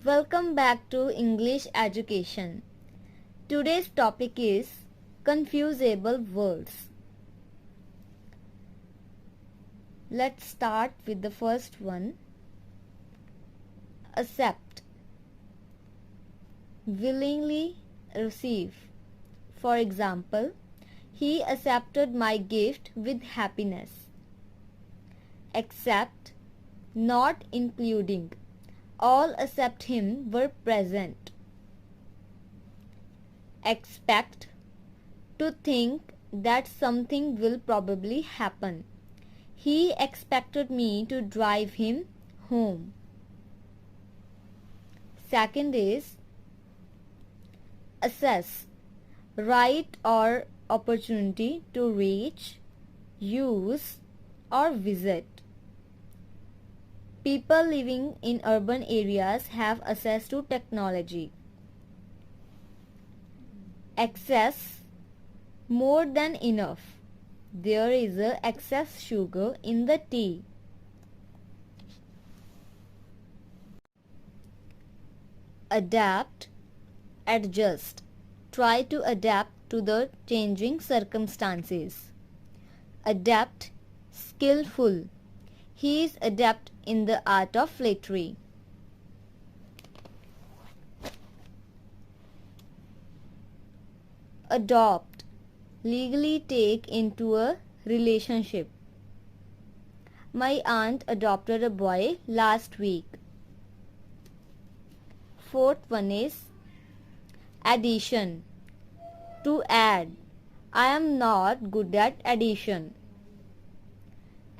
Welcome back to English Education. Today's topic is confusable words. Let's start with the first one. Accept. Willingly receive. For example, he accepted my gift with happiness. Accept, not including. All except him were present. Expect, to think that something will probably happen. He expected me to drive him home. Second is assess, right or opportunity to reach, use or visit. People living in urban areas have access to technology. Excess, more than enough. There is excess sugar in the tea. Adapt, adjust. Try to adapt to the changing circumstances. Adapt, skillful. He is adept in the art of flattery. Adopt, legally take into a relationship. My aunt adopted a boy last week. Fourth one is addition, to add. I am not good at addition.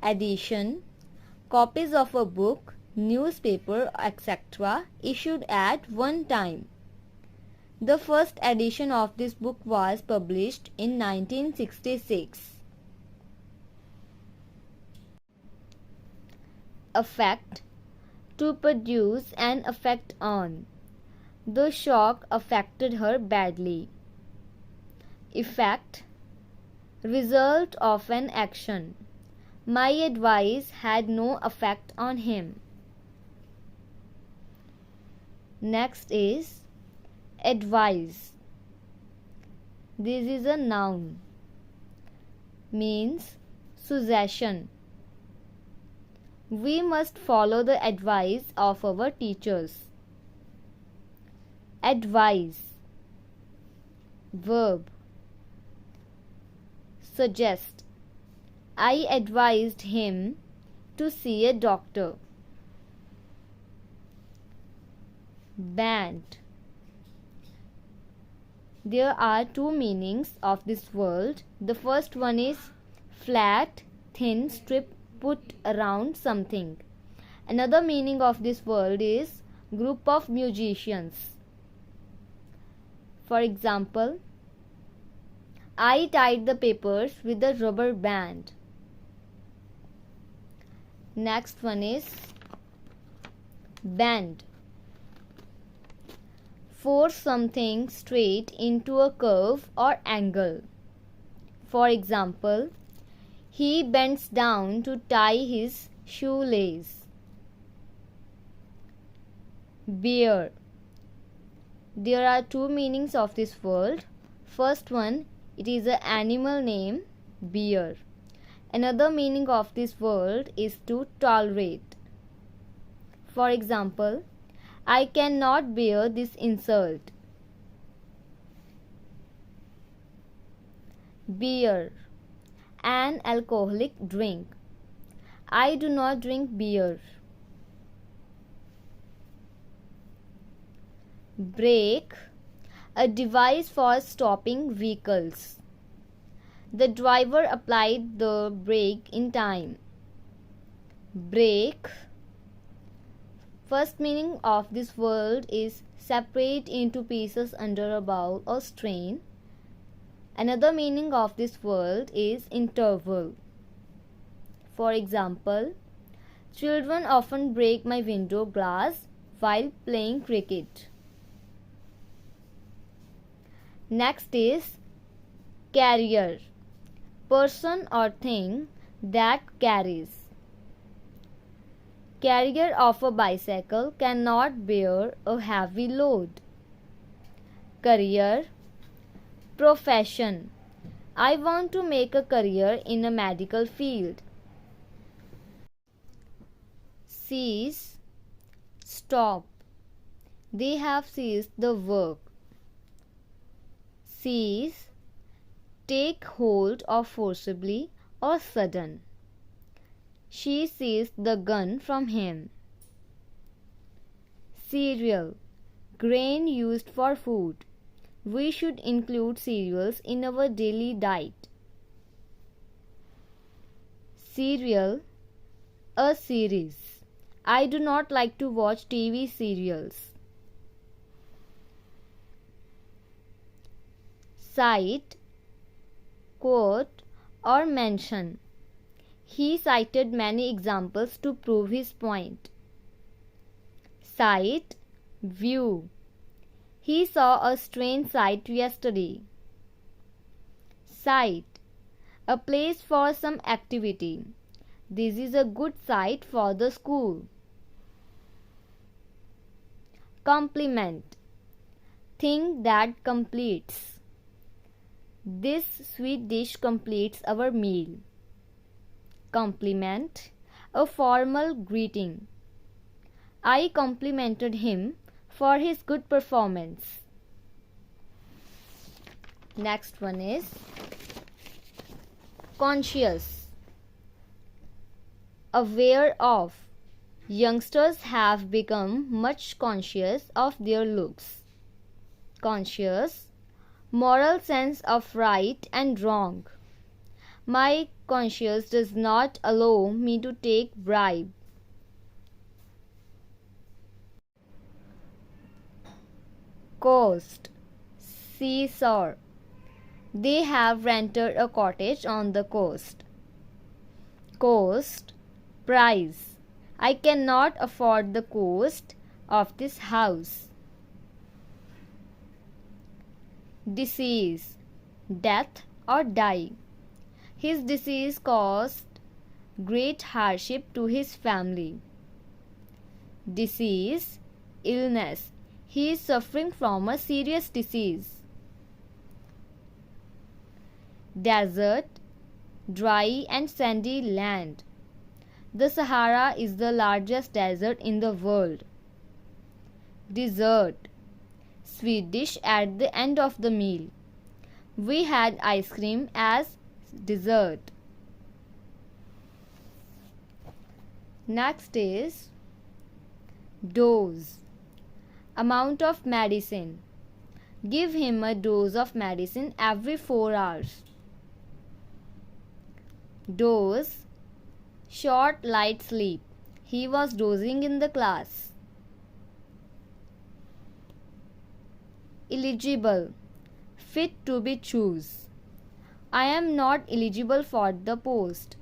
Addition, copies of a book, newspaper, etc. issued at one time. The first edition of this book was published in 1966. Affect, to produce an effect on. The shock affected her badly. Effect, result of an action. My advice had no effect on him. Next is advise. This is a noun. Means suggestion. We must follow the advice of our teachers. Advise. Verb. Suggest. I advised him to see a doctor. Band. There are two meanings of this word. The first one is flat, thin strip put around something. Another meaning of this word is group of musicians. For example, I tied the papers with a rubber band. Next one is bend. Force something straight into a curve or angle. For example, he bends down to tie his shoelace. Bear. There are two meanings of this word. First one, it is an animal name, bear. Another meaning of this word is to tolerate. For example, I cannot bear this insult. Beer, an alcoholic drink. I do not drink beer. Brake, a device for stopping vehicles. The driver applied the brake in time. Brake. First meaning of this word is separate into pieces under a bow or strain. Another meaning of this word is interval. For example, children often break my window glass while playing cricket. Next is carrier, person or thing that carries. Carrier of a bicycle cannot bear a heavy load. Career. Profession. I want to make a career in a medical field. Cease. Stop. They have ceased the work. Seize. Take hold of forcibly or sudden. She seized the gun from him. Cereal. Grain used for food. We should include cereals in our daily diet. Serial. A series. I do not like to watch TV serials. Cite, quote, or mention. He cited many examples to prove his point. Sight, view. He saw a strange sight yesterday. Site, a place for some activity. This is a good site for the school. Complement, thing that completes. This sweet dish completes our meal. Compliment, a formal greeting. I complimented him for his good performance. Next one is conscious, aware of. Youngsters have become much conscious of their looks. Conscious, moral sense of right and wrong. My conscience does not allow me to take bribe. Coast, seashore. They have rented a cottage on the coast. Cost, price. I cannot afford the cost of this house. Disease, death or die. His disease caused great hardship to his family. Disease, illness. He is suffering from a serious disease. Desert, dry and sandy land. The Sahara is the largest desert in the world. Dessert, sweet dish at the end of the meal. We had ice cream as dessert. Next is dose, amount of medicine. Give him a dose of medicine every 4 hours. Doze, short light sleep. He was dozing in the class. Eligible, fit to be choose. I am not eligible for the post.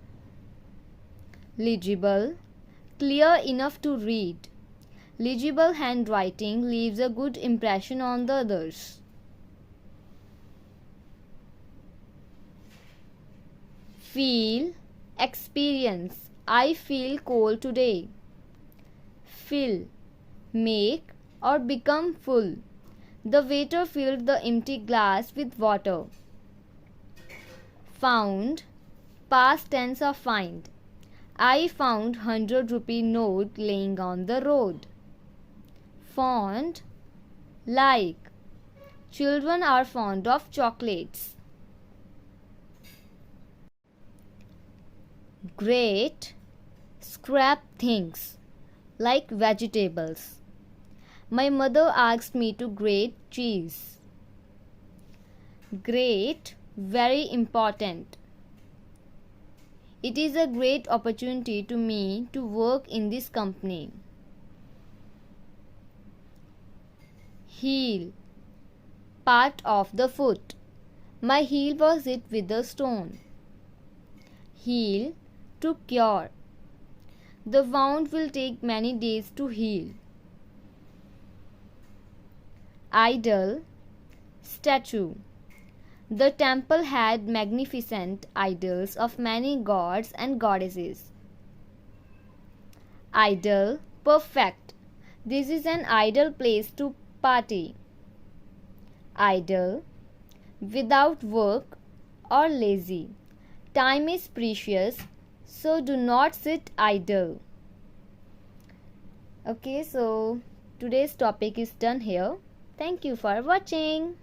Legible, clear enough to read. Legible handwriting leaves a good impression on the others. Feel, experience. I feel cold today. Fill, make or become full. The waiter filled the empty glass with water. Found, past tense of find. I found 100-rupee note laying on the road. Fond, like. Children are fond of chocolates. Grate, scrap things like vegetables. My mother asked me to grate cheese. Great, very important. It is a great opportunity to me to work in this company. Heel, part of the foot. My heel was hit with a stone. Heal, to cure. The wound will take many days to heal. Idol, statue. The temple had magnificent idols of many gods and goddesses. Idle, perfect. This is an ideal place to party. Idle, without work or lazy. Time is precious, so do not sit idle. Okay, so today's topic is done here. Thank you for watching.